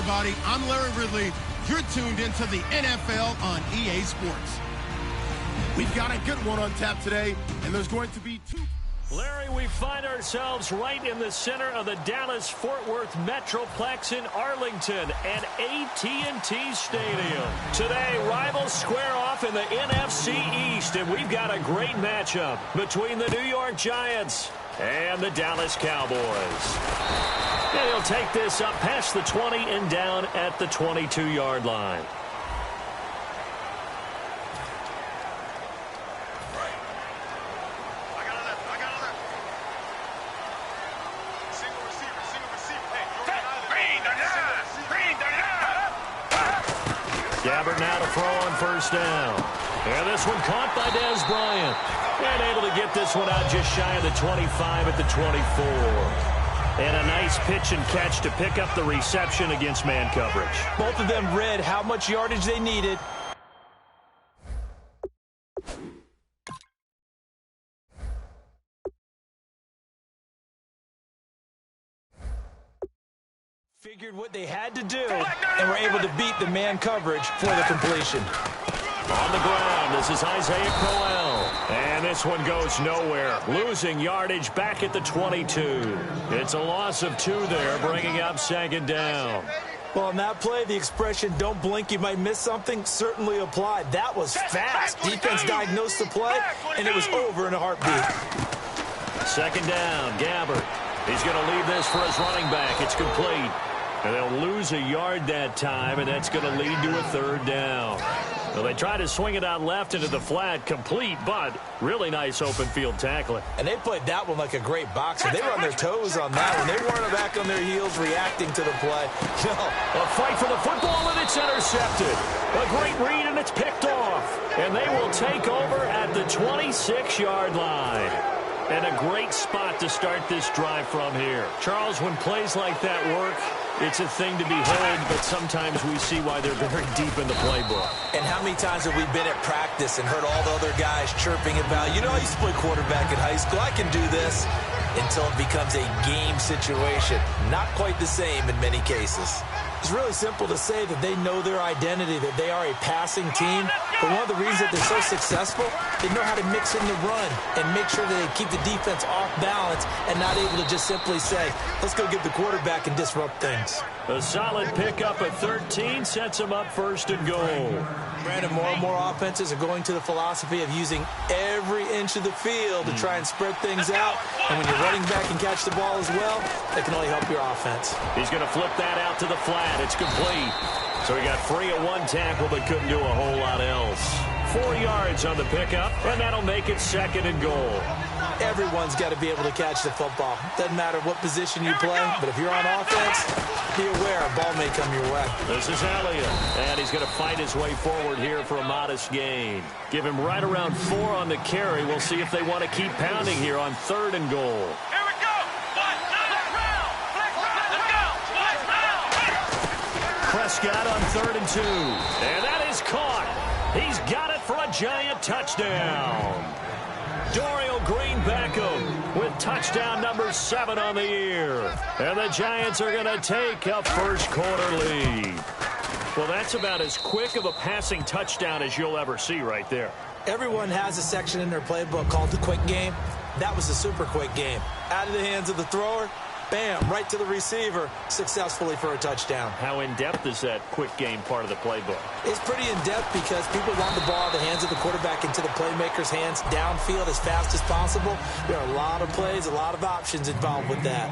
everybody. I'm Larry Ridley. You're tuned into the NFL on EA Sports. We've got a good one on tap today, and there's going to be two. Larry, we find ourselves right in the center of the Dallas-Fort Worth Metroplex in Arlington at AT&T Stadium. Today, rivals square off in the NFC East, and we've got a great matchup between the New York Giants and the Dallas Cowboys. And he'll take this up past the 20 and down at the 22-yard line. Gabbert now to throw on first down. And this one caught by Dez Bryant. And able to get this one out just shy of the 25 at the 24. And a nice pitch and catch to pick up the reception against man coverage. Both of them read how much yardage they needed. Figured what they had to do, and were able to beat the man coverage for the completion. On the ground, this is Isaiah Crowell. And this one goes nowhere. Losing yardage back at the 22. It's a loss of 2 there, bringing up second down. Well, on that play, the expression, don't blink, you might miss something, certainly applied. That was fast. Defense diagnosed the play, and it was over in a heartbeat. Second down, Gabbert. He's going to leave this for his running back. It's complete. And they'll lose a yard that time, and that's going to lead to a third down. Well, they try to swing it out left into the flat, complete, but really nice open field tackling. And they played that one like a great boxer. They were on their toes on that one. They weren't back on their heels reacting to the play. No. A fight for the football, and it's intercepted. A great read, and it's picked off. And they will take over at the 26-yard line. And a great spot to start this drive from here. Charles, when plays like that work, it's a thing to behold, but sometimes we see why they're very deep in the playbook. And how many times have we been at practice and heard all the other guys chirping about, you know, I used to play quarterback in high school, I can do this, until it becomes a game situation. Not quite the same in many cases. It's really simple to say that they know their identity, that they are a passing team. But one of the reasons that they're so successful, they know how to mix in the run and make sure that they keep the defense off balance and not able to just simply say, let's go get the quarterback and disrupt things. A solid pickup at 13 sets them up first and goal. Brandon, more and more offenses are going to the philosophy of using every inch of the field to try and spread things out. And when you're running back and catch the ball as well, that can only help your offense. He's going to flip that out to the flat. It's complete. So he got free of one tackle but couldn't do a whole lot else. 4 yards on the pickup, and that'll make it second and goal. Everyone's got to be able to catch the football. Doesn't matter what position you play, but if you're on offense, be aware a ball may come your way. This is Elliott, and he's going to fight his way forward here for a modest gain. Give him right around 4 on the carry. We'll see if they want to keep pounding here on third and goal. Here we go. Prescott on 3rd and 2. And that is caught. He's got it for a Giant touchdown. Dorial Green-Beckham with touchdown number 7 on the year. And the Giants are going to take a first-quarter lead. Well, that's about as quick of a passing touchdown as you'll ever see right there. Everyone has a section in their playbook called the quick game. That was a super quick game. Out of the hands of the thrower, bam, right to the receiver, successfully for a touchdown. How in-depth is that quick game part of the playbook? It's pretty in-depth because people want the ball out of the hands of the quarterback into the playmaker's hands downfield as fast as possible. There are a lot of plays, a lot of options involved with that.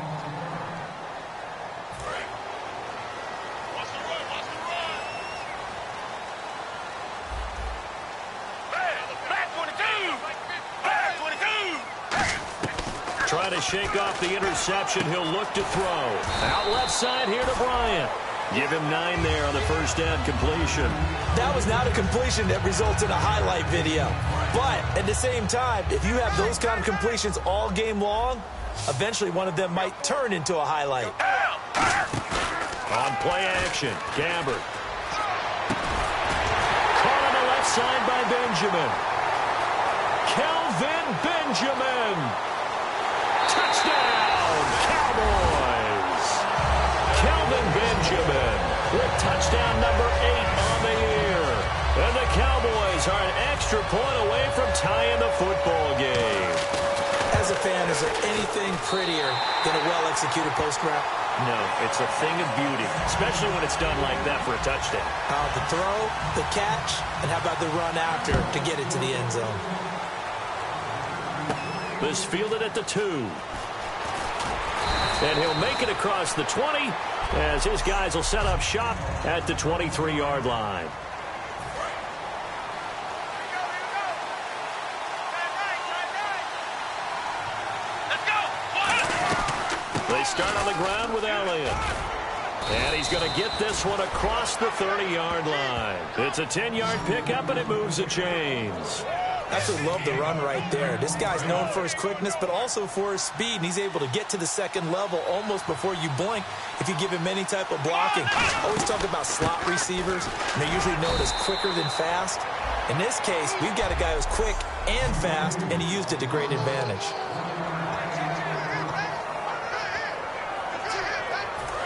Try to shake off the interception. He'll look to throw. Out left side here to Bryant. Give him 9 there on the first down completion. That was not a completion that results in a highlight video. But at the same time, if you have those kind of completions all game long, eventually one of them might turn into a highlight. On play action, Gabbert. Caught on the left side by Benjamin. Kelvin Benjamin. Touchdown, Cowboys! Kelvin Benjamin are an extra point away from tying the football game. As a fan, is there anything prettier than a well-executed post route? No, it's a thing of beauty, especially when it's done like that for a touchdown. The throw, the catch, and how about the run after to get it to the end zone? This fielded at the 2. And he'll make it across the 20 as his guys will set up shop at the 23-yard line. They start on the ground with Elliott. And he's going to get this one across the 30-yard line. It's a 10-yard pickup, and it moves the chains. Absolutely love the run right there. This guy's known for his quickness, but also for his speed, and he's able to get to the second level almost before you blink if you give him any type of blocking. Always talk about slot receivers, and they're usually known as quicker than fast. In this case, we've got a guy who's quick and fast, and he used it to great advantage.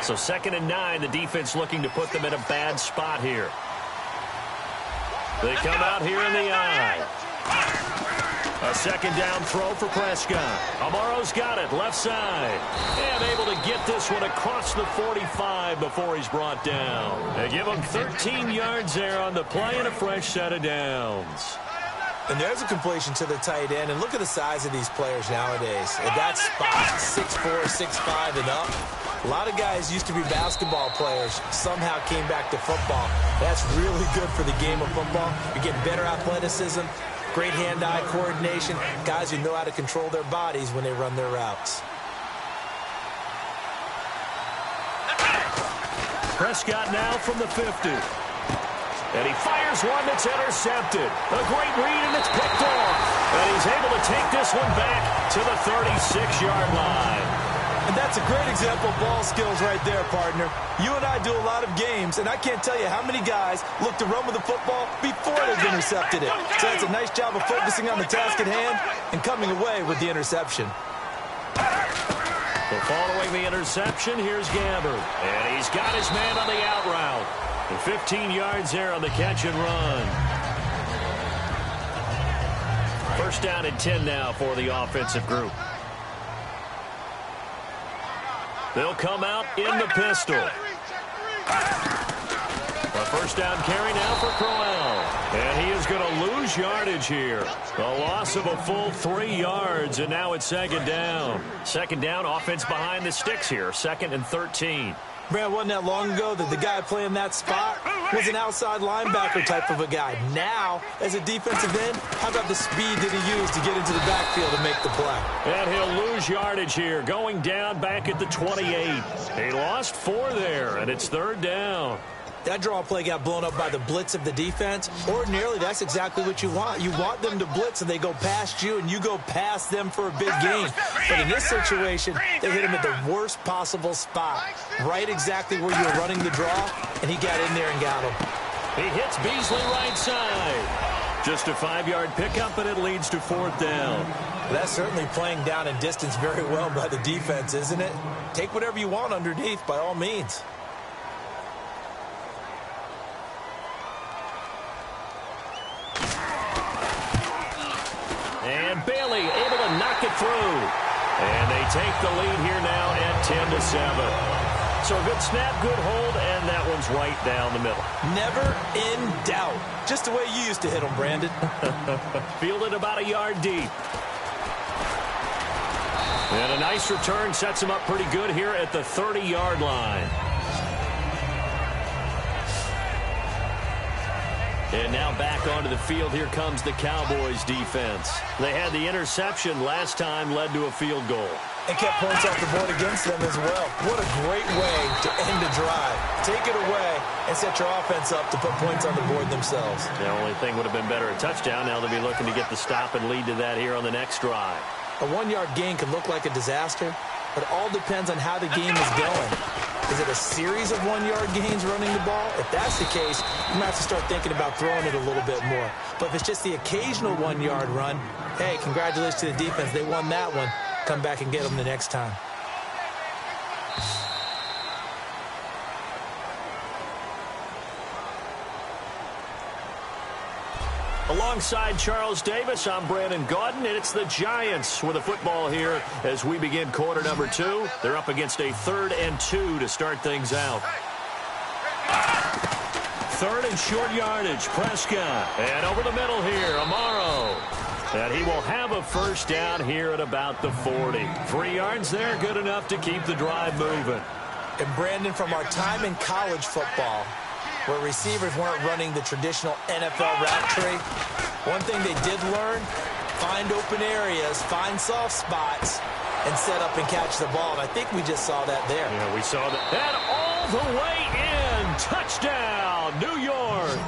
So 2nd and 9, the defense looking to put them in a bad spot here. They come out here in the I. A second down throw for Prescott. Amaro's got it, left side. And able to get this one across the 45 before he's brought down. They give him 13 yards there on the play and a fresh set of downs. And there's a completion to the tight end. And look at the size of these players nowadays. At that spot, 6'4", 6'5", and up. A lot of guys used to be basketball players, somehow came back to football. That's really good for the game of football. You're getting better athleticism, great hand-eye coordination, guys who know how to control their bodies when they run their routes. Prescott now from the 50. And he fires one that's intercepted. A great read, and it's picked off. And he's able to take this one back to the 36-yard line. And that's a great example of ball skills right there, partner. You and I do a lot of games, and I can't tell you how many guys look to run with the football before they've intercepted it. So that's a nice job of focusing on the task at hand and coming away with the interception. So following the interception, here's Gabbert. And he's got his man on the out route. And 15 yards there on the catch and run. First down and 10 now for the offensive group. They'll come out in the pistol. A first down carry now for Crowell. And he is going to lose yardage here. A loss of a full 3 yards, and now it's second down. Second down, offense behind the sticks here. 2nd and 13. Brad, wasn't that long ago that the guy playing that spot was an outside linebacker type of a guy. Now, as a defensive end, how about the speed that he used to get into the backfield and make the play? And he'll lose yardage here, going down back at the 28. He lost 4 there, and it's third down. That draw play got blown up by the blitz of the defense. Ordinarily, that's exactly what you want. You want them to blitz, and they go past you, and you go past them for a big gain. But in this situation, they hit him at the worst possible spot, right exactly where you were running the draw, and he got in there and got him. He hits Beasley right side. Just a 5-yard pickup, and it leads to fourth down. That's certainly playing down and distance very well by the defense, isn't it? Take whatever you want underneath, by all means. And Bailey able to knock it through. And they take the lead here now at 10-7. So a good snap, good hold, and that one's right down the middle. Never in doubt. Just the way you used to hit them, Brandon. Fielded about a yard deep. And a nice return sets him up pretty good here at the 30-yard line. And now back onto the field, here comes the Cowboys defense. They had the interception last time, led to a field goal. And kept points off the board against them as well. What a great way to end a drive. Take it away and set your offense up to put points on the board themselves. The only thing would have been better a touchdown. Now they'll be looking to get the stop and lead to that here on the next drive. A 1-yard gain can look like a disaster, but it all depends on how the game is going. Is it a series of 1-yard gains running the ball? If that's the case, you might have to start thinking about throwing it a little bit more. But if it's just the occasional 1-yard run, hey, congratulations to the defense. They won that one. Come back and get them the next time. Alongside Charles Davis, I'm Brandon Gaudin, and it's the Giants with the football here as we begin quarter number 2. They're up against a 3rd and 2 to start things out. 3rd and short yardage, Prescott. And over the middle here, Amaro. And he will have a first down here at about the 40. 3 yards there, good enough to keep the drive moving. And Brandon, from our time in college football, where receivers weren't running the traditional NFL route tree, one thing they did learn, find open areas, find soft spots, and set up and catch the ball. And I think we just saw that there. Yeah, we saw that. And all the way in. Touchdown, New York.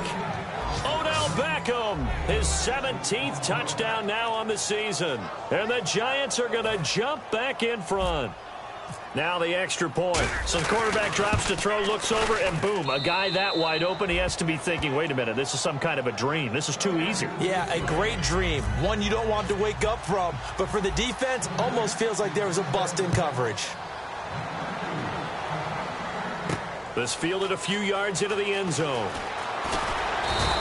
Odell Beckham, his 17th touchdown now on the season. And the Giants are going to jump back in front. Now the extra point. So the quarterback drops to throw, looks over, and boom, a guy that wide open, he has to be thinking, wait a minute, this is some kind of a dream. This is too easy. Yeah, a great dream. One you don't want to wake up from. But for the defense, almost feels like there was a bust in coverage. This fielded a few yards into the end zone.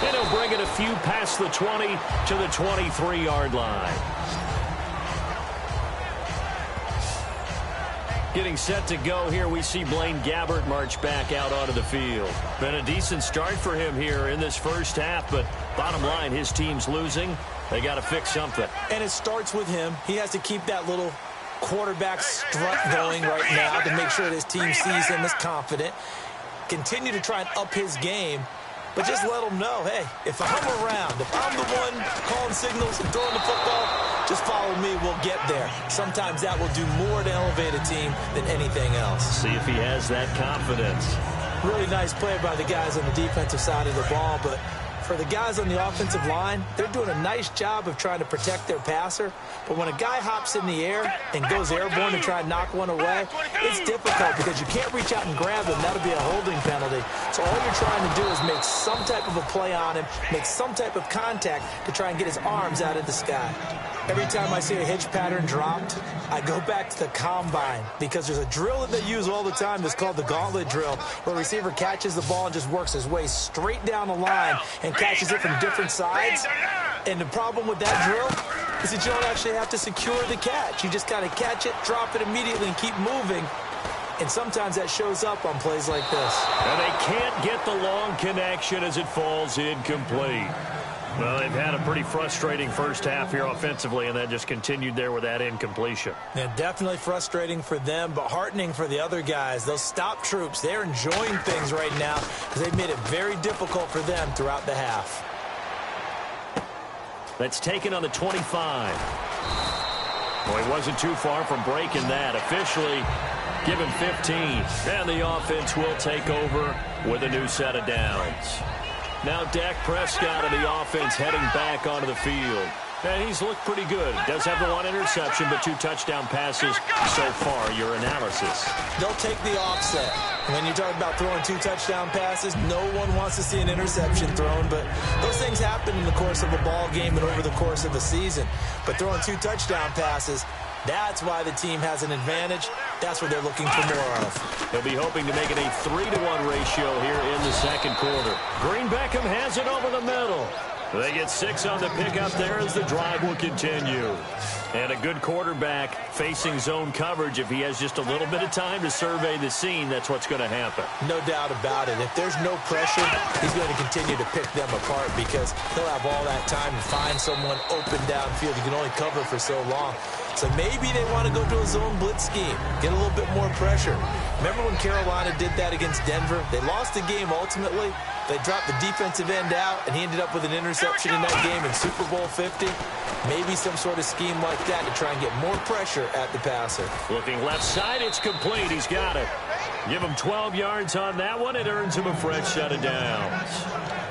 And he'll bring it a few past the 20 to the 23-yard line. Getting set to go here, we see Blaine Gabbert march back out onto the field. Been a decent start for him here in this first half, but bottom line, his team's losing. They got to fix something. And it starts with him. He has to keep that little quarterback strut going right now to make sure that his team sees him as confident. Continue to try and up his game, but just let him know, hey, if I'm around, if I'm the one calling signals and throwing the football, just follow me, we'll get there. Sometimes that will do more to elevate a team than anything else. See if he has that confidence. Really nice play by the guys on the defensive side of the ball, but for the guys on the offensive line, they're doing a nice job of trying to protect their passer. But when a guy hops in the air and goes airborne to try and knock one away, it's difficult because you can't reach out and grab him. That'll be a holding penalty. So all you're trying to do is make some type of a play on him, make some type of contact to try and get his arms out of the sky. Every time I see a hitch pattern dropped, I go back to the combine because there's a drill that they use all the time that's called the gauntlet drill, where a receiver catches the ball and just works his way straight down the line and catches it from different sides. And the problem with that drill is that you don't actually have to secure the catch. You just kind of catch it, drop it immediately, and keep moving. And sometimes that shows up on plays like this. And they can't get the long connection as it falls incomplete. Well, they've had a pretty frustrating first half here offensively, and that just continued there with that incompletion. Yeah, definitely frustrating for them, but heartening for the other guys. Those stop troops, they're enjoying things right now because they've made it very difficult for them throughout the half. That's taken on the 25. Well, he wasn't too far from breaking that. Officially, give him 15. And the offense will take over with a new set of downs. Now Dak Prescott of the offense heading back onto the field. And he's looked pretty good. Does have the one interception, but 2 touchdown passes so far. Your analysis. They'll take the offset. When you talk about throwing 2 touchdown passes, no one wants to see an interception thrown, but those things happen in the course of a ball game and over the course of a season. But throwing 2 touchdown passes, that's why the team has an advantage. That's what they're looking for more of. They'll be hoping to make it a 3-to-1 ratio here in the second quarter. Green Beckham has it over the middle. They get 6 on the pickup there as the drive will continue. And a good quarterback facing zone coverage. If he has just a little bit of time to survey the scene, that's what's going to happen. No doubt about it. If there's no pressure, he's going to continue to pick them apart because he'll have all that time to find someone open downfield. You can only cover for so long. So maybe they want to go to a zone blitz scheme, get a little bit more pressure. Remember when Carolina did that against Denver? They lost the game ultimately. They dropped the defensive end out, and he ended up with an interception in that game in Super Bowl 50. Maybe some sort of scheme like that to try and get more pressure at the passer. Looking left side, it's complete. He's got it. Give him 12 yards on that one. It earns him a fresh set of downs.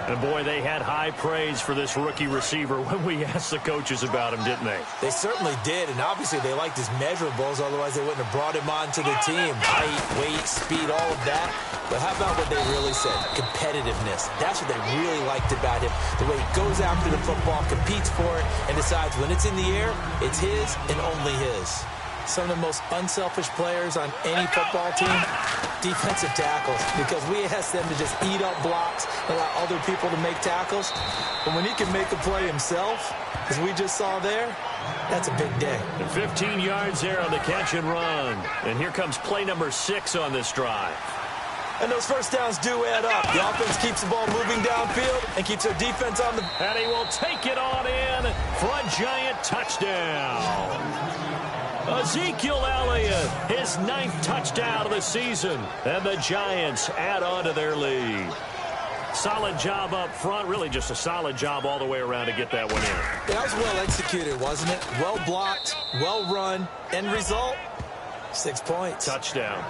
And, boy, they had high praise for this rookie receiver when we asked the coaches about him, didn't they? They certainly did, and obviously they liked his measurables. Otherwise, they wouldn't have brought him onto the team. Height, weight, speed, all of that. But how about what they really said? Competitiveness. That's what they really liked about him. The way he goes after the football, competes for it, and decides when it's in the air, it's his and only his. some of the most unselfish players on any football team? Defensive tackles, because we ask them to just eat up blocks and allow other people to make tackles. But when he can make a play himself, as we just saw there, that's a big day. And 15 yards there on the catch and run. And here comes play number 6 on this drive. And those first downs do add up. The offense keeps the ball moving downfield and keeps their defense on the... And he will take it on in for a Giant touchdown. Ezekiel Elliott, his 9th touchdown of the season. And the Giants add on to their lead. Solid job up front. Really just a solid job all the way around to get that one in. That was well executed, wasn't it? Well blocked, well run. End result, 6 points. Touchdown.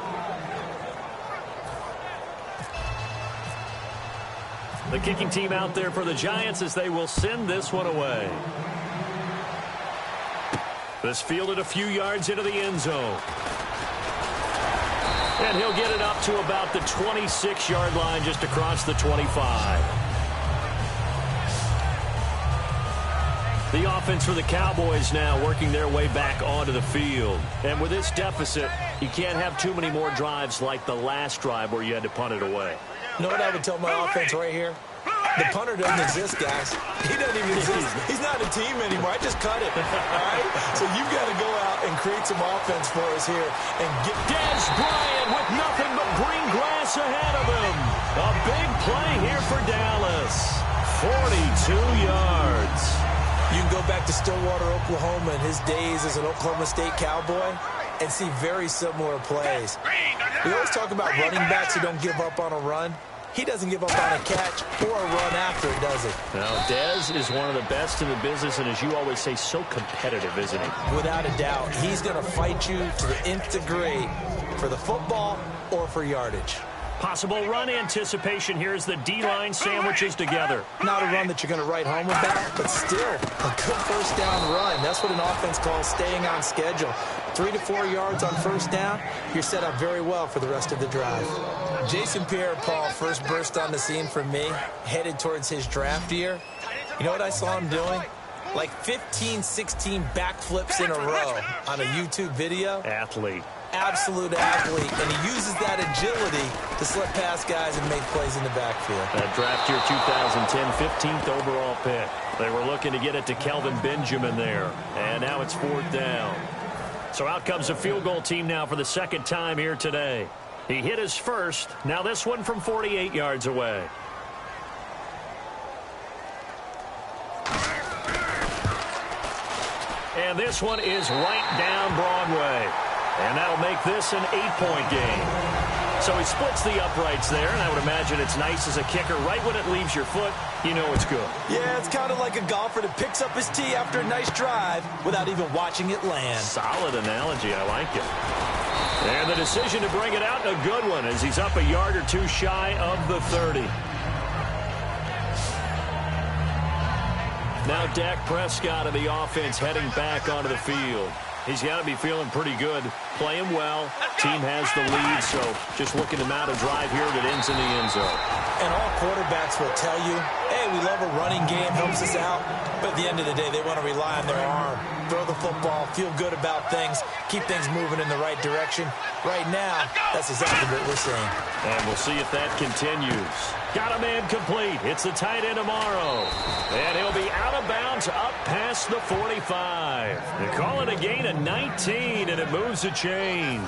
The kicking team out there for the Giants as they will send this one away. This fielded a few yards into the end zone. And he'll get it up to about the 26-yard line, just across the 25. The offense for the Cowboys now working their way back onto the field. And with this deficit, you can't have too many more drives like the last drive where you had to punt it away. You know what I would tell my offense right here? The punter doesn't exist, guys. He doesn't even exist. He's not a team anymore. I just cut it. All right? So you've got to go out and create some offense for us here and get... Dez Bryant with nothing but green grass ahead of him. A big play here for Dallas. 42 yards. You can go back to Stillwater, Oklahoma, in his days as an Oklahoma State Cowboy and see very similar plays. We always talk about running backs who don't give up on a run. He doesn't give up on a catch or a run after it, does it? Now, Dez is one of the best in the business, and as you always say, so competitive, isn't he? Without a doubt. He's going to fight you to the nth degree for the football or for yardage. Possible run anticipation here as the D-line sandwiches together. Not a run that you're going to write home about, but still a good first down run. That's what an offense calls staying on schedule. 3 to 4 yards on first down, you're set up very well for the rest of the drive. Jason Pierre-Paul first burst on the scene for me, headed towards his draft year. You know what I saw him doing? Like 15, 16 backflips in a row on a YouTube video. Athlete. Absolute athlete, and he uses that agility to slip past guys and make plays in the backfield. That draft year 2010, 15th overall pick. They were looking to get it to Kelvin Benjamin there, and now it's 4th down. So out comes the field goal team now for the second time here today. He hit his first. Now this one from 48 yards away. And this one is right down Broadway. And that'll make this an 8-point game. So he splits the uprights there, and I would imagine it's nice as a kicker. Right when it leaves your foot, you know it's good. Yeah, it's kind of like a golfer that picks up his tee after a nice drive without even watching it land. Solid analogy. I like it. And the decision to bring it out, a good one, as he's up a yard or two shy of the 30. Now Dak Prescott of the offense heading back onto the field. He's got to be feeling pretty good, playing well. Team has the lead, so just looking to mount a drive here that ends in the end zone. And all quarterbacks will tell you, hey, we love a running game, helps us out. But at the end of the day, they want to rely on their arm. Throw the football, feel good about things, keep things moving in the right direction. Right now, that's exactly what we're seeing. And we'll see if that continues. Got a man complete. It's the tight end Amaro. And he'll be out of bounds up past the 45. They call it a gain of 19, and it moves the chains.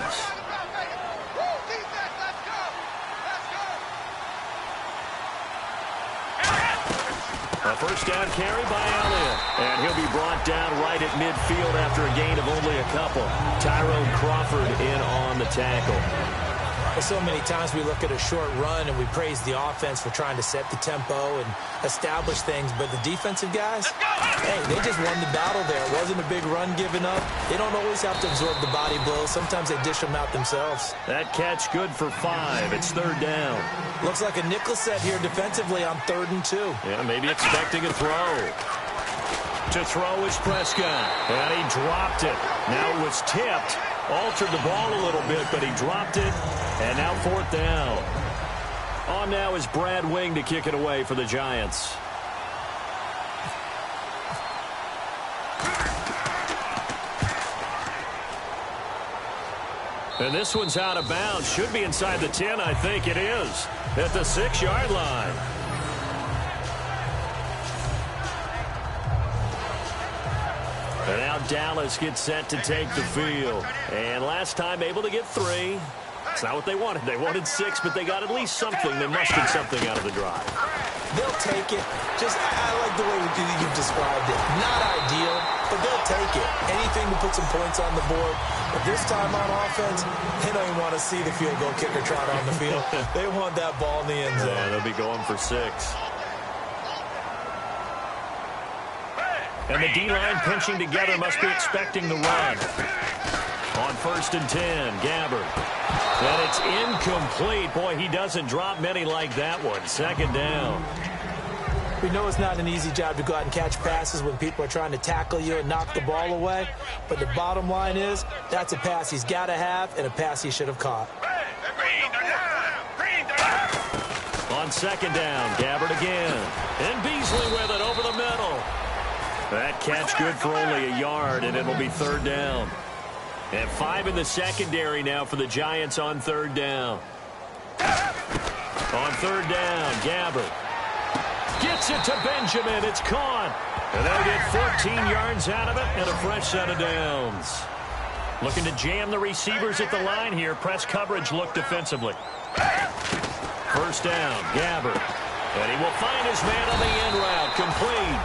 A first down carry by Elliott. And he'll be brought down right at midfield after a gain of only a couple. Tyrone Crawford in on the tackle. So many times we look at a short run and we praise the offense for trying to set the tempo and establish things, but the defensive guys, hey, they just won the battle there. It wasn't a big run given up. They don't always have to absorb the body blows. Sometimes they dish them out themselves. That catch good for 5. It's 3rd down. Looks like a nickel set here defensively on 3rd and 2. Yeah, maybe expecting a throw. To throw is Prescott, and he dropped it. Now it was tipped. Altered the ball a little bit, but he dropped it. And now 4th down. On now is Brad Wing to kick it away for the Giants. And this one's out of bounds. Should be inside the 10, I think it is. At the 6-yard line. And now Dallas gets set to take the field. And last time able to get 3. It's not what they wanted. They wanted 6, but they got at least something. They mustered something out of the drive. They'll take it. I like the way you've described it. Not ideal, but they'll take it. Anything to put some points on the board. But this time on offense, they don't even want to see the field goal kicker trot on the field. They want that ball in the end zone. Yeah, they'll be going for 6. And the D-line pinching together must be expecting the run. On 1st and 10, Gabbert. And it's incomplete. Boy, he doesn't drop many like that one. 2nd down. We know it's not an easy job to go out and catch passes when people are trying to tackle you and knock the ball away. But the bottom line is, that's a pass he's got to have and a pass he should have caught. On 2nd down, Gabbert again. And Beasley with it over the middle. That catch good for only a yard, and it'll be 3rd down. And 5 in the secondary now for the Giants on 3rd down. On 3rd down, Gabbert gets it to Benjamin. It's caught. And they'll get 14 yards out of it and a fresh set of downs. Looking to jam the receivers at the line here. Press coverage look defensively. 1st down, Gabbert. And he will find his man on the end route. Complete.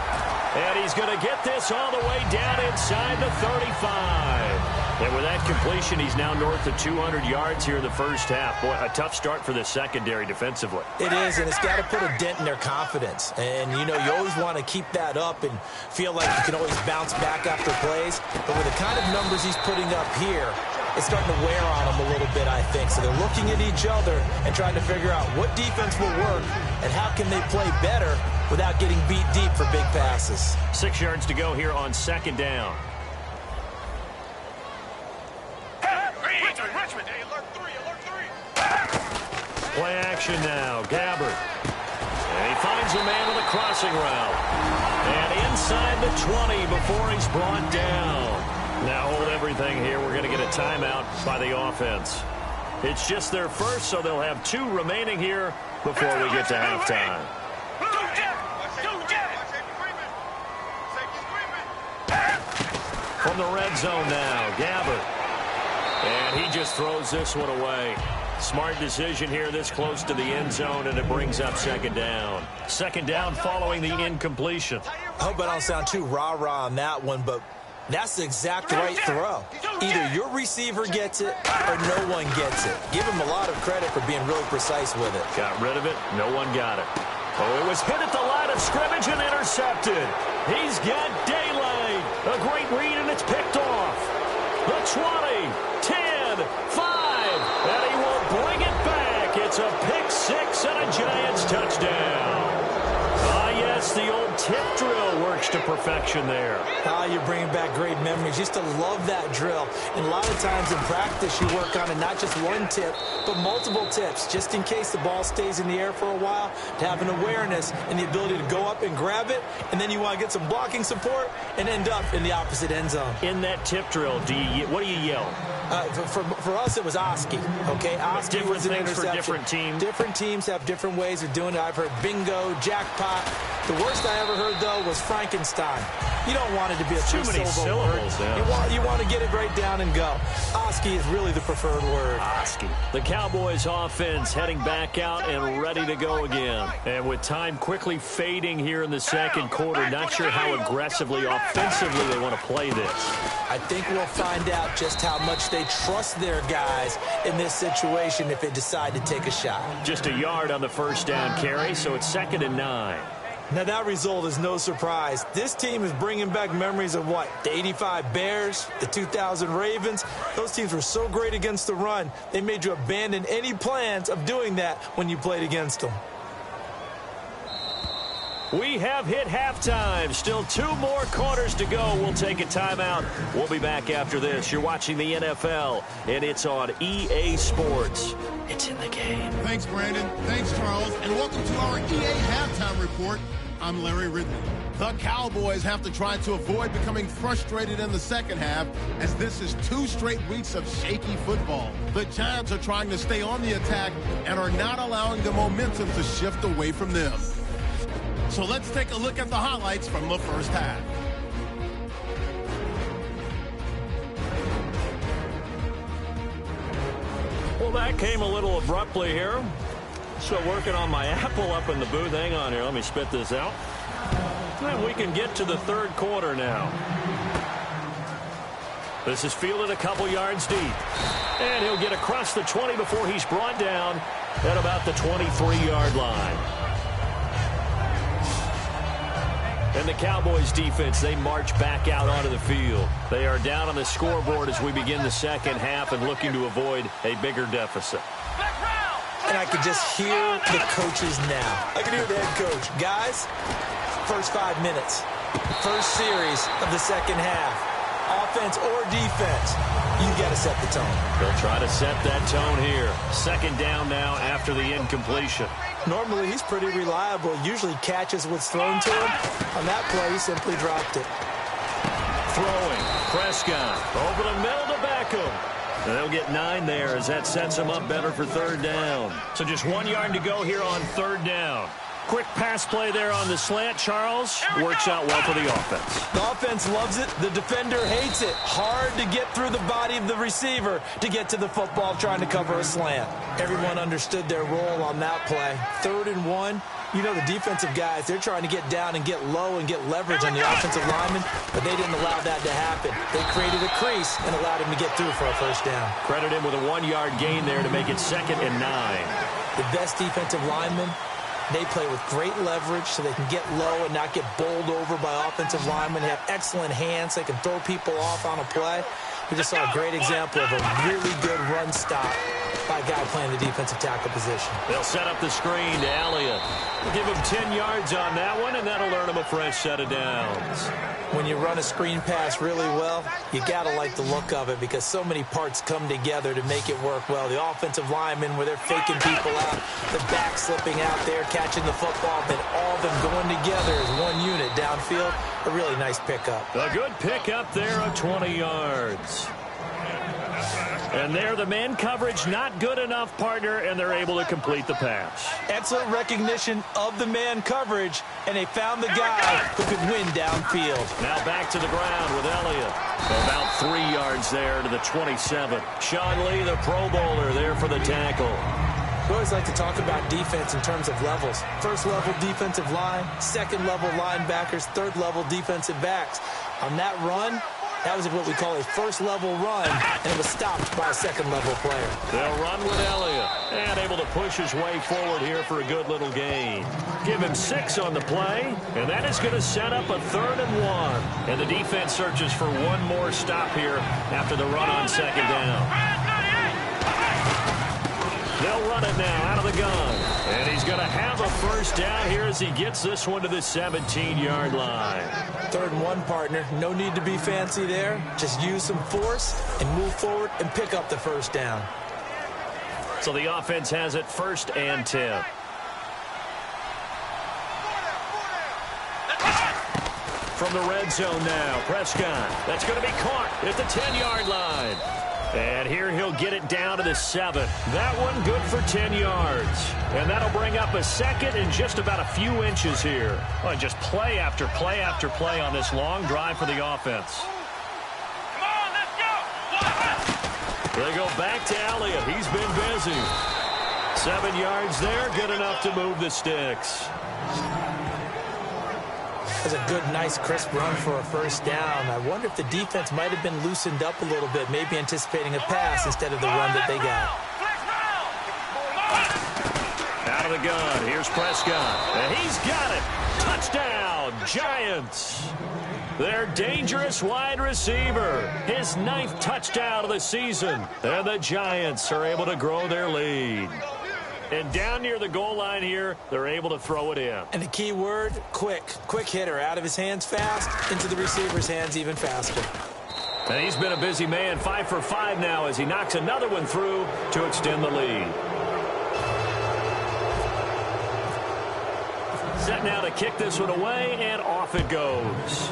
And he's going to get this all the way down inside the 35. And with that completion, he's now north of 200 yards here in the first half. Boy, a tough start for the secondary defensively. It is, and it's got to put a dent in their confidence. And, you know, you always want to keep that up and feel like you can always bounce back after plays. But with the kind of numbers he's putting up here, it's starting to wear on them a little bit, I think. So they're looking at each other and trying to figure out what defense will work and how can they play better without getting beat deep for big passes. 6 yards to go here on 2nd down. Play action now, Gabbert. And he finds a man with a crossing route. And inside the 20 before he's brought down. Now hold everything here. We're going to get a timeout by the offense. It's just their first, so they'll have 2 remaining here before we get to halftime. From the red zone now, Gabbert. And he just throws this one away. Smart decision here this close to the end zone, and it brings up 2nd down. 2nd down following the incompletion. I hope I don't sound too rah-rah on that one, but that's the exact right throw. Either your receiver gets it or no one gets it. Give him a lot of credit for being really precise with it. Got rid of it. No one got it. Oh, it was hit at the line of scrimmage and intercepted. He's got daylight. A great read, and it's picked off. The 20, 10, 5, and he will bring it back. It's a pick 6 and a Giants touchdown. Yes, the old tip drill works to perfection there. You're bringing back great memories. Used to love that drill. And a lot of times in practice, you work on it, not just one tip, but multiple tips, just in case the ball stays in the air for a while, to have an awareness and the ability to go up and grab it, and then you want to get some blocking support and end up in the opposite end zone. In that tip drill, what do you yell? For us, it was Oski. Okay, Oski was an interception. For different teams. Different teams have different ways of doing it. I've heard bingo, jackpot. The worst I ever heard, though, was Frankenstein. You don't want it to be a too many syllables. Yeah. You want to get it right down and go. Oski is really the preferred word. Oski. The Cowboys offense heading back out and ready to go again. And with time quickly fading here in the second quarter, not sure how aggressively, offensively they want to play this. I think we'll find out just how much they trust their guys in this situation if they decide to take a shot. Just a yard on the first down carry, so it's 2nd and 9. Now, that result is no surprise. This team is bringing back memories of what? The 85 Bears, the 2000 Ravens. Those teams were so great against the run, they made you abandon any plans of doing that when you played against them. We have hit halftime. Still 2 more quarters to go. We'll take a timeout. We'll be back after this. You're watching the NFL, and it's on EA Sports. It's in the game. Thanks, Brandon. Thanks, Charles. And welcome to our EA Halftime Report I'm Larry Ridley. The Cowboys have to try to avoid becoming frustrated in the second half, as this is 2 straight weeks of shaky football. The Giants are trying to stay on the attack and are not allowing the momentum to shift away from them. So let's take a look at the highlights from the first half. Well, that came a little abruptly here. So working on my apple up in the booth. Hang on here. Let me spit this out. And we can get to the third quarter now. This is fielded a couple yards deep. And he'll get across the 20 before he's brought down at about the 23-yard line. And the Cowboys defense, they march back out onto the field. They are down on the scoreboard as we begin the second half and looking to avoid a bigger deficit. And I could just hear the coaches now. I can hear the head coach. Guys, first 5 minutes, first series of the second half, offense or defense, you got to set the tone. They'll try to set that tone here. Second down now after the incompletion. Normally, he's pretty reliable. Usually catches what's thrown to him. On that play, he simply dropped it. Throwing. Prescott over the middle to Beckham. And they'll get 9 there as that sets them up better for third down. So just 1 yard to go here on third down. Quick pass play there on the slant, Charles. Works out well for the offense. The offense loves it. The defender hates it. Hard to get through the body of the receiver to get to the football trying to cover a slant. Everyone understood their role on that play. 3rd and 1. You know, the defensive guys, they're trying to get down and get low and get leverage on the offensive lineman, but they didn't allow that to happen. They created a crease and allowed him to get through for a first down. Credit him with a 1 yard gain there to make it 2nd and 9. The best defensive linemen, they play with great leverage so they can get low and not get bowled over by offensive linemen. They have excellent hands. They can throw people off on a play. We just saw a great example of a really good run stop by a guy playing the defensive tackle position. They'll set up the screen to Elliott. We'll give him 10 yards on that one, and that'll earn him a fresh set of downs. When you run a screen pass really well, you got to like the look of it because so many parts come together to make it work well. The offensive linemen, where they're faking people out, the back slipping out there, catching the football, then all of them going together as one unit downfield. A really nice pickup. A good pickup there of 20 yards. And there, the man coverage not good enough, partner, and they're able to complete the pass. Excellent recognition of the man coverage, and they found the guy who could win downfield. Now back to the ground with Elliott. About 3 yards there to the 27. Sean Lee, the Pro Bowler, there for the tackle. We always like to talk about defense in terms of levels. First level defensive line, second level linebackers, third level defensive backs. On that run, that was what we call a first-level run, and it was stopped by a second-level player. They'll run with Elliott, and able to push his way forward here for a good little gain. Give him 6 on the play, and that is going to set up a 3rd and 1. And the defense searches for one more stop here after the run on second down. They'll run it now out of the gun. And he's going to have a first down here as he gets this one to the 17-yard line. 3rd and 1, partner. No need to be fancy there. Just use some force and move forward and pick up the first down. So the offense has it 1st and 10. From the red zone now, Prescott. That's going to be caught at the 10-yard line. And here he'll get it down to the 7. That one good for 10 yards. And that'll bring up a 2nd and just about a few inches here. Well, just play after play after play on this long drive for the offense. Come on, let's go. They go back to Elliott. He's been busy. 7 yards there, good enough to move the sticks. That was a good, nice, crisp run for a first down. I wonder if the defense might have been loosened up a little bit, maybe anticipating a pass instead of the run that they got. Out of the gun, here's Prescott. And he's got it. Touchdown, Giants. Their dangerous wide receiver. His 9th touchdown of the season. And the Giants are able to grow their lead. And down near the goal line here, they're able to throw it in. And the key word, quick. Quick hitter. Out of his hands fast, into the receiver's hands even faster. And he's been a busy man, 5 for 5 now as he knocks another one through to extend the lead. Set now to kick this one away, and off it goes.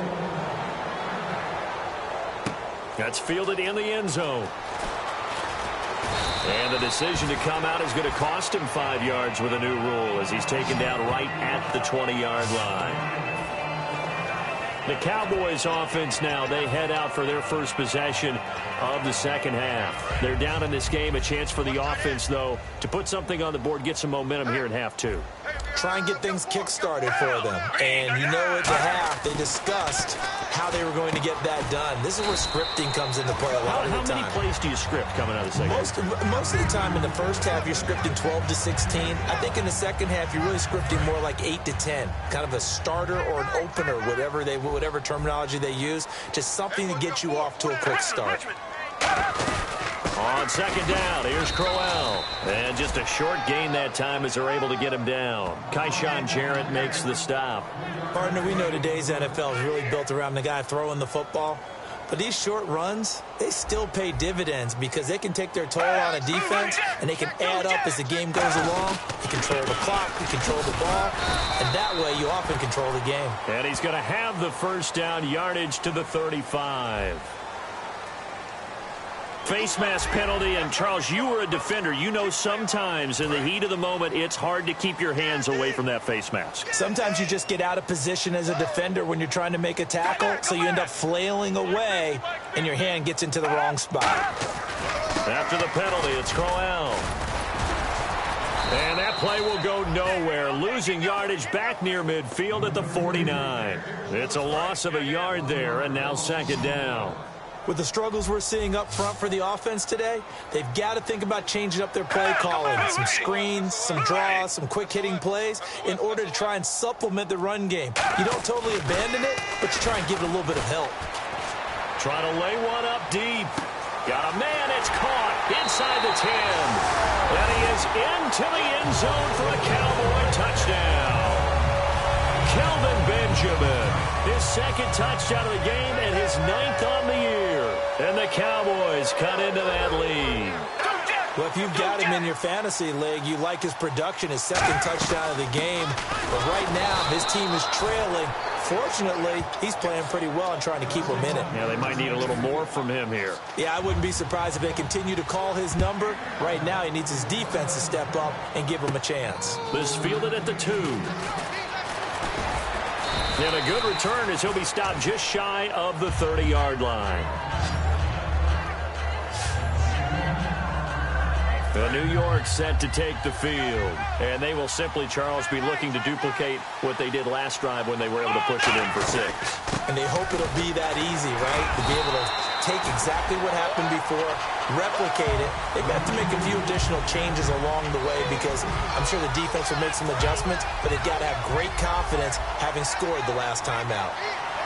That's fielded in the end zone. And the decision to come out is going to cost him 5 yards with a new rule as he's taken down right at the 20-yard line. The Cowboys offense now, they head out for their first possession of the second half. They're down in this game. A chance for the offense, though, to put something on the board, get some momentum here in half two. Try and get things kick-started for them. And you know at the half, they discussed how they were going to get that done. This is where scripting comes into play a lot of the time. How many plays do you script coming out of the second half? Most of the time in the first half, you're scripting 12 to 16. I think in the second half, you're really scripting more like 8 to 10. Kind of a starter or an opener, whatever terminology they use. Just something to get you off to a quick start. On second down, here's Crowell. And just a short gain that time as they're able to get him down. Kyshawn Jarrett makes the stop. Partner, we know today's NFL is really built around the guy throwing the football. But these short runs, they still pay dividends because they can take their toll on a defense and they can add up as the game goes along. You control the clock, you control the ball, and that way you often control the game. And he's going to have the first down, yardage to the 35. Face mask penalty, and Charles, you were a defender. You know sometimes in the heat of the moment, it's hard to keep your hands away from that face mask. Sometimes you just get out of position as a defender when you're trying to make a tackle, so you end up flailing away, and your hand gets into the wrong spot. After the penalty, it's Crowell. And that play will go nowhere. Losing yardage back near midfield at the 49. It's a loss of a yard there, and now second down. With the struggles we're seeing up front for the offense today, they've got to think about changing up their play calling. Some screens, some draws, some quick-hitting plays in order to try and supplement the run game. You don't totally abandon it, but you try and give it a little bit of help. Trying to lay one up deep. Got a man, it's caught inside the 10. And he is into the end zone for a Cowboy touchdown. Kelvin Benjamin, his second touchdown of the game and his 9th on the year. And the Cowboys cut into that lead. Well, if you've got him in your fantasy league, you like his production, his second touchdown of the game. But right now, his team is trailing. Fortunately, he's playing pretty well and trying to keep him in it. Yeah, they might need a little more from him here. Yeah, I wouldn't be surprised if they continue to call his number. Right now, he needs his defense to step up and give him a chance. This fielded at the 2. And a good return as he'll be stopped just shy of the 30-yard line. New York set to take the field. And they will simply, Charles, be looking to duplicate what they did last drive when they were able to push it in for 6. And they hope it'll be that easy, right? To be able to take exactly what happened before, replicate it. They've got to make a few additional changes along the way because I'm sure the defense will make some adjustments, but they've got to have great confidence having scored the last time out.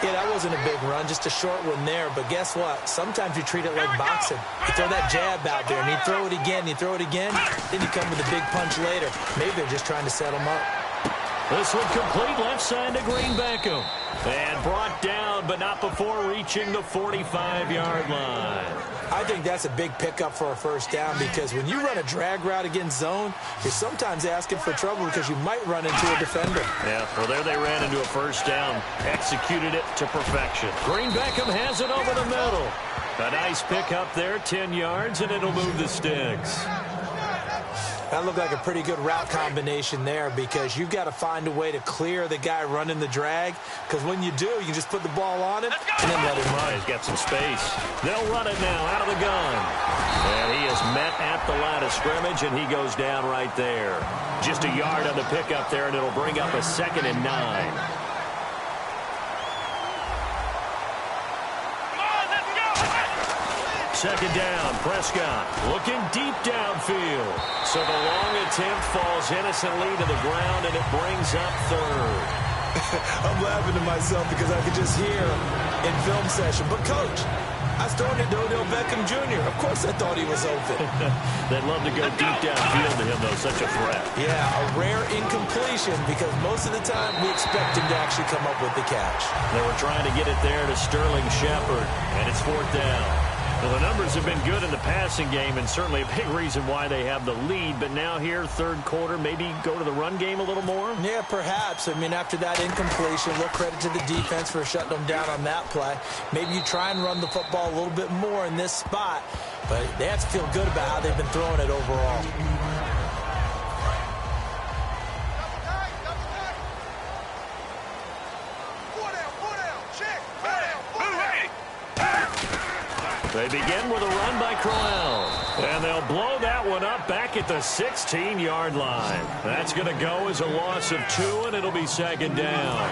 Yeah, that wasn't a big run, just a short one there. But guess what? Sometimes you treat it like boxing. You throw that jab out there, and you throw it again, then you come with a big punch later. Maybe they're just trying to set them up. This one complete left side to Green Beckham. And brought down, but not before reaching the 45-yard line. I think that's a big pickup for a first down because when you run a drag route against zone, you're sometimes asking for trouble because you might run into a defender. Yeah, well, there they ran into a first down. Executed it to perfection. Green Beckham has it over the middle. A nice pickup there, 10 yards, and it'll move the sticks. That looked like a pretty good route combination there because you've got to find a way to clear the guy running the drag because when you do, you just put the ball on him and then let him run. He's got some space. They'll run it now out of the gun. And he is met at the line of scrimmage, and he goes down right there. Just a yard on the pickup there, and it'll bring up a 2nd and 9. Second down, Prescott looking deep downfield. So the long attempt falls innocently to the ground, and it brings up 3rd. I'm laughing to myself because I could just hear in film session. But, Coach, I started Odell Beckham Jr. Of course I thought he was open. They'd love to go deep downfield to him, though. Such a threat. Yeah, a rare incompletion because most of the time we expect him to actually come up with the catch. They were trying to get it there to Sterling Shepard, and it's 4th down. Well, the numbers have been good in the passing game, and certainly a big reason why they have the lead. But now here, third quarter, maybe go to the run game a little more? Yeah, perhaps. I mean, after that incompletion, a little credit to the defense for shutting them down on that play. Maybe you try and run the football a little bit more in this spot. But they have to feel good about how they've been throwing it overall. They begin with a run by Crowell. And they'll blow that one up back at the 16-yard line. That's going to go as a loss of 2, and it'll be second down.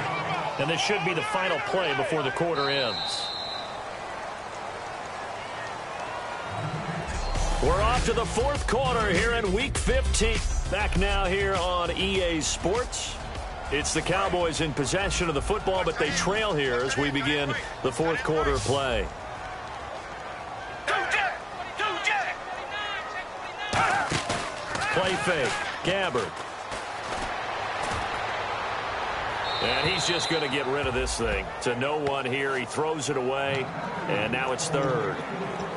And this should be the final play before the quarter ends. We're off to the fourth quarter here in Week 15. Back now here on EA Sports. It's the Cowboys in possession of the football, but they trail here as we begin the fourth quarter play. Play fake. Gabbert. And he's just going to get rid of this thing. To no one here. He throws it away. And now it's third.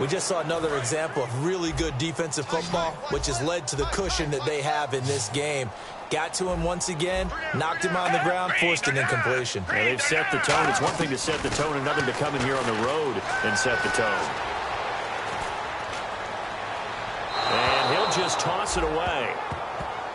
We just saw another example of really good defensive football, which has led to the cushion that they have in this game. Got to him once again, knocked him on the ground, forced an incompletion. Yeah, they've set the tone. It's one thing to set the tone, another to come in here on the road and set the tone. And he'll just toss it away.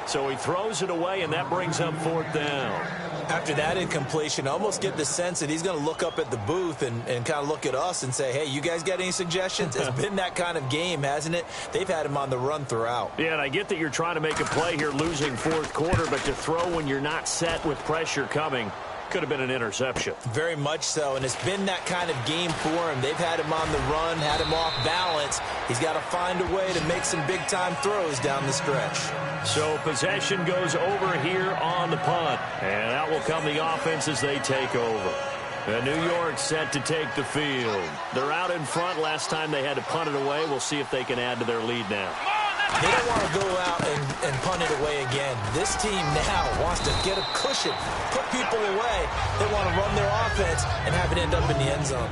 So he throws it away, and that brings up fourth down. After that incompletion, I almost get the sense that he's going to look up at the booth and kind of look at us and say, hey, you guys got any suggestions? It's been that kind of game, hasn't it? They've had him on the run throughout. Yeah, and I get that you're trying to make a play here losing fourth quarter, but to throw when you're not set with pressure coming could have been an interception. Very much so, and it's been that kind of game for him. They've had him on the run, had him off balance. He's got to find a way to make some big-time throws down the stretch. So possession goes over here on the punt, and out will come the offense as they take over. And New York set to take the field. They're out in front. Last time they had to punt it away. We'll see if they can add to their lead now. They don't want to go out and punt it away again. This team now wants to get a cushion, put people away. They want to run their offense and have it end up in the end zone.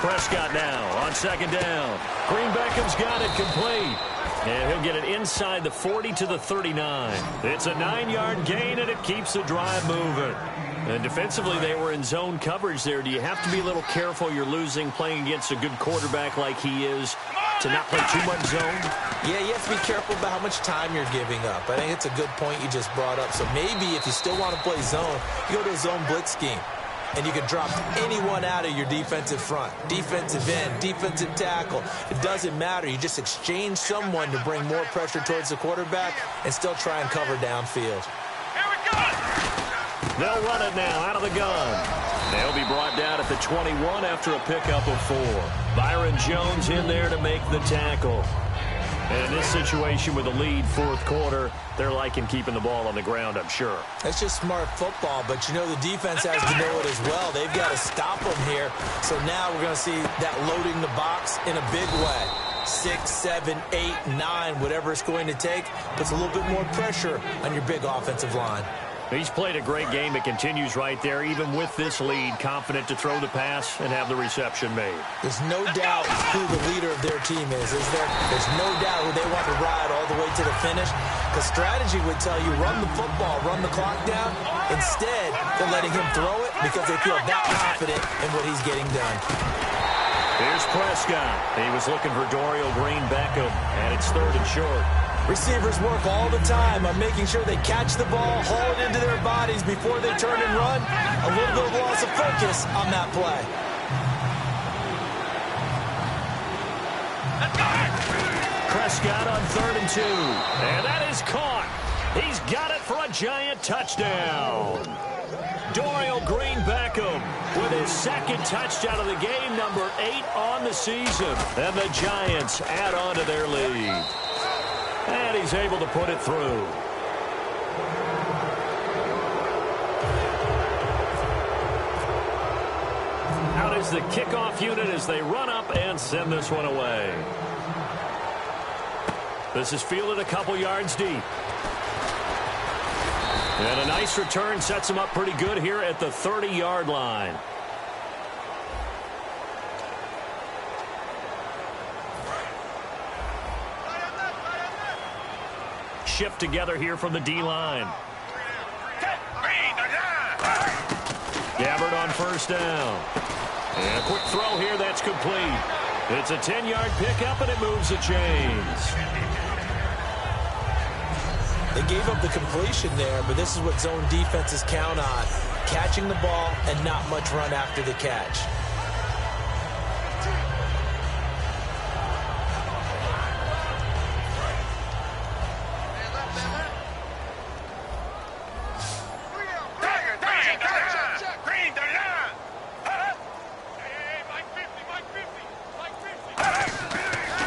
Prescott now on second down. Green Beckham's got it complete. And he'll get it inside the 40 to the 39. It's a 9-yard gain, and it keeps the drive moving. And defensively, they were in zone coverage there. Do you have to be a little careful? You're losing playing against a good quarterback like he is to not play too much zone? Yeah, you have to be careful about how much time you're giving up. I think it's a good point you just brought up. So maybe if you still want to play zone, you go to a zone blitz scheme. And you can drop anyone out of your defensive front. Defensive end, defensive tackle. It doesn't matter. You just exchange someone to bring more pressure towards the quarterback and still try and cover downfield. Here we go! They'll run it now out of the gun. They'll be brought down at the 21 after a pickup of 4. Byron Jones in there to make the tackle. And in this situation with the lead fourth quarter, they're liking keeping the ball on the ground, I'm sure. That's just smart football, but you know the defense has to know it as well. They've got to stop them here. So now we're going to see that loading the box in a big way. 6, 7, 8, 9, whatever it's going to take, puts a little bit more pressure on your big offensive line. He's played a great game. It continues right there, even with this lead, confident to throw the pass and have the reception made. There's no doubt who the leader of their team is there? There's no doubt who they want to ride all the way to the finish. Because strategy would tell you, run the football, run the clock down. Instead, they're letting him throw it because they feel that confident in what he's getting done. Here's Prescott. He was looking for Dorial Green Beckham, and it's third and short. Receivers work all the time on making sure they catch the ball, haul it into their bodies before they turn and run. A little bit of loss of focus on that play. Prescott on 3rd and 2. And that is caught. He's got it for a giant touchdown. Dorial Green Beckham with his second touchdown of the game, number 8 on the season. And the Giants add on to their lead. And he's able to put it through. Out is the kickoff unit as they run up and send this one away. This is fielded a couple yards deep. And a nice return sets him up pretty good here at the 30-yard line. Shift together here from the D-line. Gabbert on first down. And a quick throw here that's complete. It's a 10-yard pickup, and it moves the chains. They gave up the completion there, but this is what zone defenses count on. Catching the ball and not much run after the catch.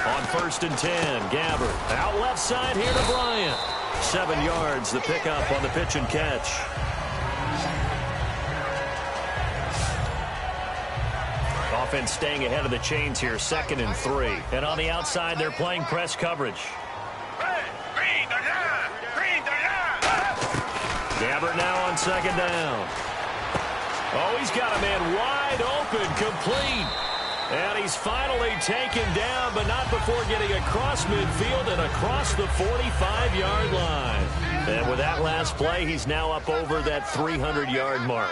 On first and 10, Gabbert. Out left side here to Bryant. 7 yards, the pickup on the pitch and catch. Offense staying ahead of the chains here, 2nd and 3. And on the outside, they're playing press coverage. Gabbert now on 2nd down. Oh, he's got a man wide open, complete. And he's finally taken down, but not before getting across midfield and across the 45-yard line. And with that last play, he's now up over that 300-yard mark.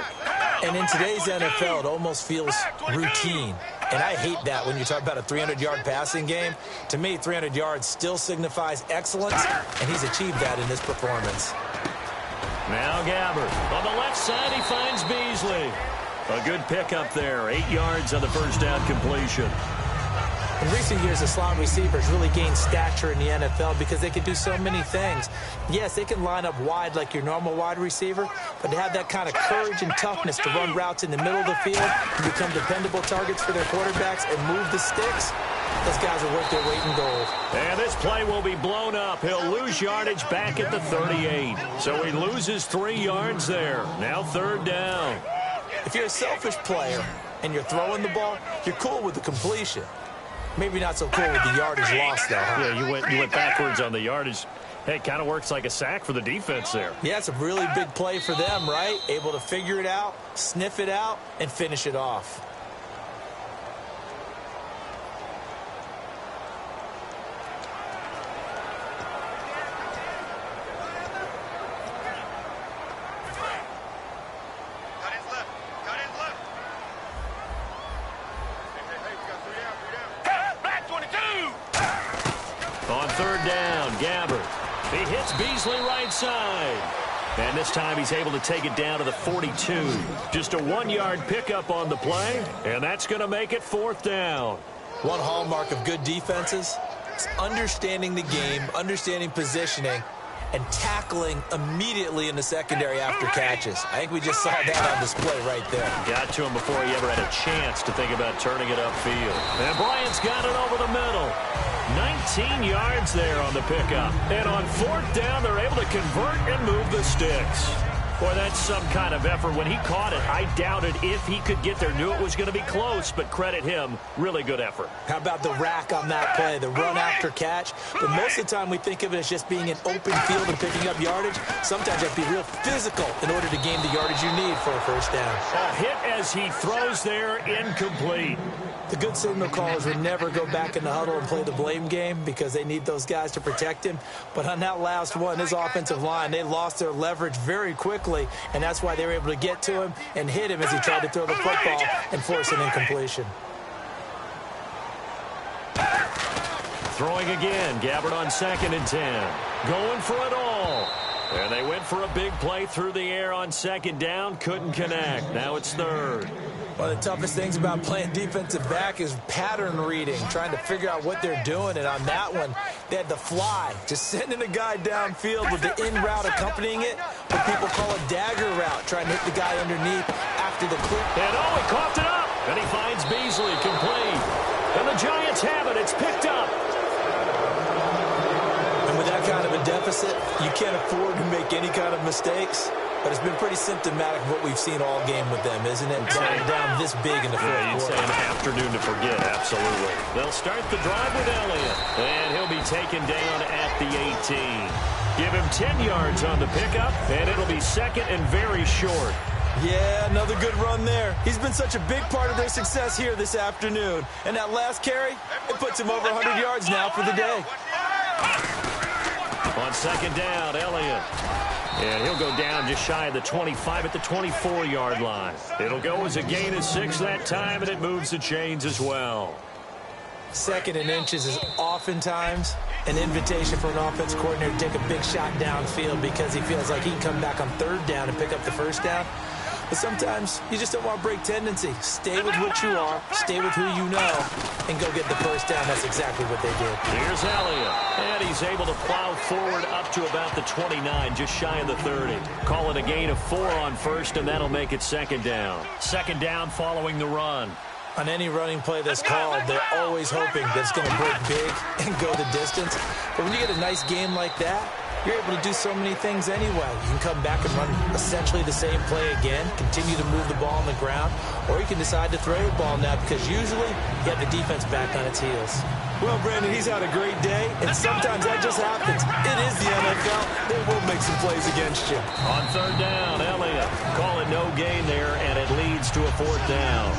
And in today's NFL, it almost feels routine. And I hate that when you talk about a 300-yard passing game. To me, 300 yards still signifies excellence, and he's achieved that in this performance. Now Gabbert. On the left side, he finds Beasley. A good pickup there. 8 yards on the first down completion. In recent years, the slot receivers really gained stature in the NFL because they can do so many things. Yes, they can line up wide like your normal wide receiver, but to have that kind of courage and toughness to run routes in the middle of the field and become dependable targets for their quarterbacks and move the sticks, those guys are worth their weight in gold. And this play will be blown up. He'll lose yardage back at the 38. So he loses 3 yards there. Now 3rd down. If you're a selfish player and you're throwing the ball, you're cool with the completion. Maybe not so cool with the yardage lost, though, huh? Yeah, you went backwards on the yardage. Hey, it kind of works like a sack for the defense there. Yeah, it's a really big play for them, right? Able to figure it out, sniff it out, and finish it off. On 3rd down, Gabbert. He hits Beasley right side. And this time he's able to take it down to the 42. Just a 1-yard pickup on the play, and that's going to make it 4th down. One hallmark of good defenses is understanding the game, understanding positioning, and tackling immediately in the secondary after catches. I think we just saw that on display right there. Got to him before he ever had a chance to think about turning it upfield. And Bryant's got it over the middle. 19 yards there on the pickup. And on 4th down, they're able to convert and move the sticks. Boy, that's some kind of effort. When he caught it, I doubted if he could get there. Knew it was going to be close, but credit him. Really good effort. How about the rack on that play, the run after catch? But most of the time we think of it as just being an open field and picking up yardage. Sometimes you have to be real physical in order to gain the yardage you need for a first down. A hit as he throws there, incomplete. The good signal callers would never go back in the huddle and play the blame game because they need those guys to protect him. But on that last one, his offensive line, they lost their leverage very quickly, and that's why they were able to get to him and hit him as he tried to throw the football and force an incompletion. Throwing again, Gabbert on 2nd and 10. Going for it all. And they went for a big play through the air on 2nd down. Couldn't connect. Now it's 3rd. One of the toughest things about playing defensive back is pattern reading, trying to figure out what they're doing. And on that one, they had the fly, just sending a guy downfield with the in route accompanying it, what people call a dagger route, trying to hit the guy underneath after the clip. And oh, he coughed it up. And he finds Beasley complete. And the Giants have it. It's picked up. And with that kind of a deficit, you can't afford to make any kind of mistakes. But it's been pretty symptomatic of what we've seen all game with them, isn't it? Going down this big in the fourth quarter. You'd say an afternoon to forget, absolutely. They'll start the drive with Elliott, and he'll be taken down at the 18. Give him 10 yards on the pickup, and it'll be second and very short. Yeah, another good run there. He's been such a big part of their success here this afternoon. And that last carry, it puts him over 100 yards now for the day. On second down, Elliott. And he'll go down just shy of the 25 at the 24-yard line. It'll go as a gain of 6 that time, and it moves the chains as well. Second and inches is oftentimes an invitation for an offense coordinator to take a big shot downfield because he feels like he can come back on third down and pick up the first down. But sometimes you just don't want to break tendency. Stay with what you are, stay with who you know, and go get the first down. That's exactly what they did. Here's Elliott, and he's able to plow forward up to about the 29, just shy of the 30. Call it a gain of 4 on first, and that'll make it second down. Second down following the run. On any running play that's called, they're always hoping that it's going to break big and go the distance. But when you get a nice game like that, you're able to do so many things anyway. You can come back and run essentially the same play again, continue to move the ball on the ground, or you can decide to throw the ball now because usually you have the defense back on its heels. Well, Brandon, he's had a great day, and sometimes that just happens. It is the NFL. They will make some plays against you. On third down, Elliott. Call it no gain there, and it leads to a fourth down.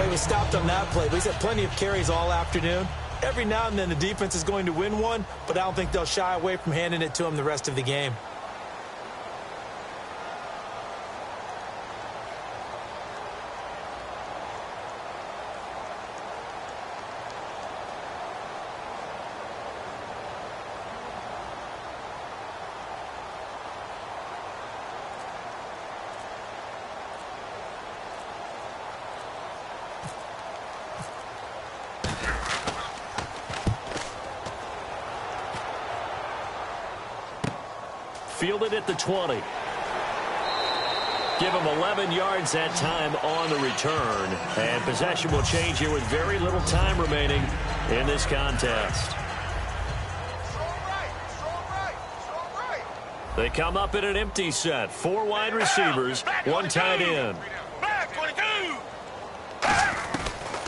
He was stopped on that play, but he's had plenty of carries all afternoon. Every now and then the defense is going to win one, but I don't think they'll shy away from handing it to him the rest of the game. Fielded at the 20. Give him 11 yards that time on the return. And possession will change here with very little time remaining in this contest. They come up in an empty set. 4 wide receivers, 1 tight end.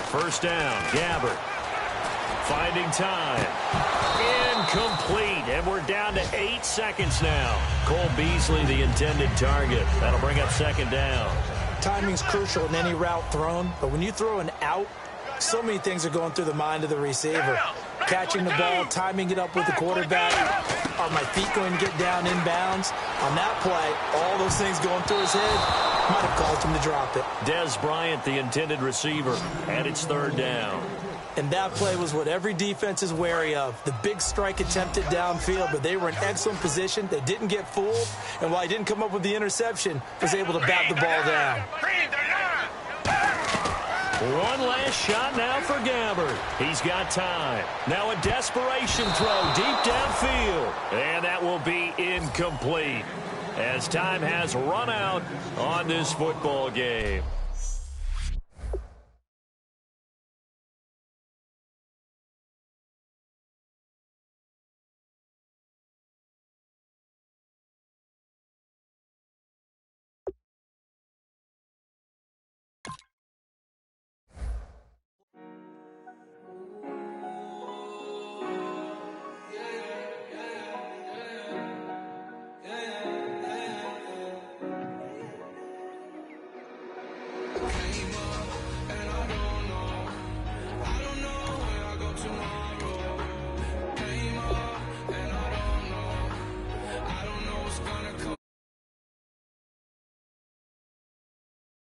First down, Gabbert. Finding time. Incomplete, and we're down to 8 seconds now. Cole Beasley, the intended target. That'll bring up second down. Timing's crucial in any route thrown, but when you throw an out, so many things are going through the mind of the receiver. Catching the ball, timing it up with the quarterback. Are my feet going to get down inbounds? On that play, all those things going through his head might have caused him to drop it. Dez Bryant, the intended receiver, and it's third down. And that play was what every defense is wary of. The big strike attempted downfield, but they were in excellent position. They didn't get fooled, and while he didn't come up with the interception, was able to bat the ball down. One last shot now for Gabbert. He's got time. Now a desperation throw deep downfield, and that will be incomplete as time has run out on this football game.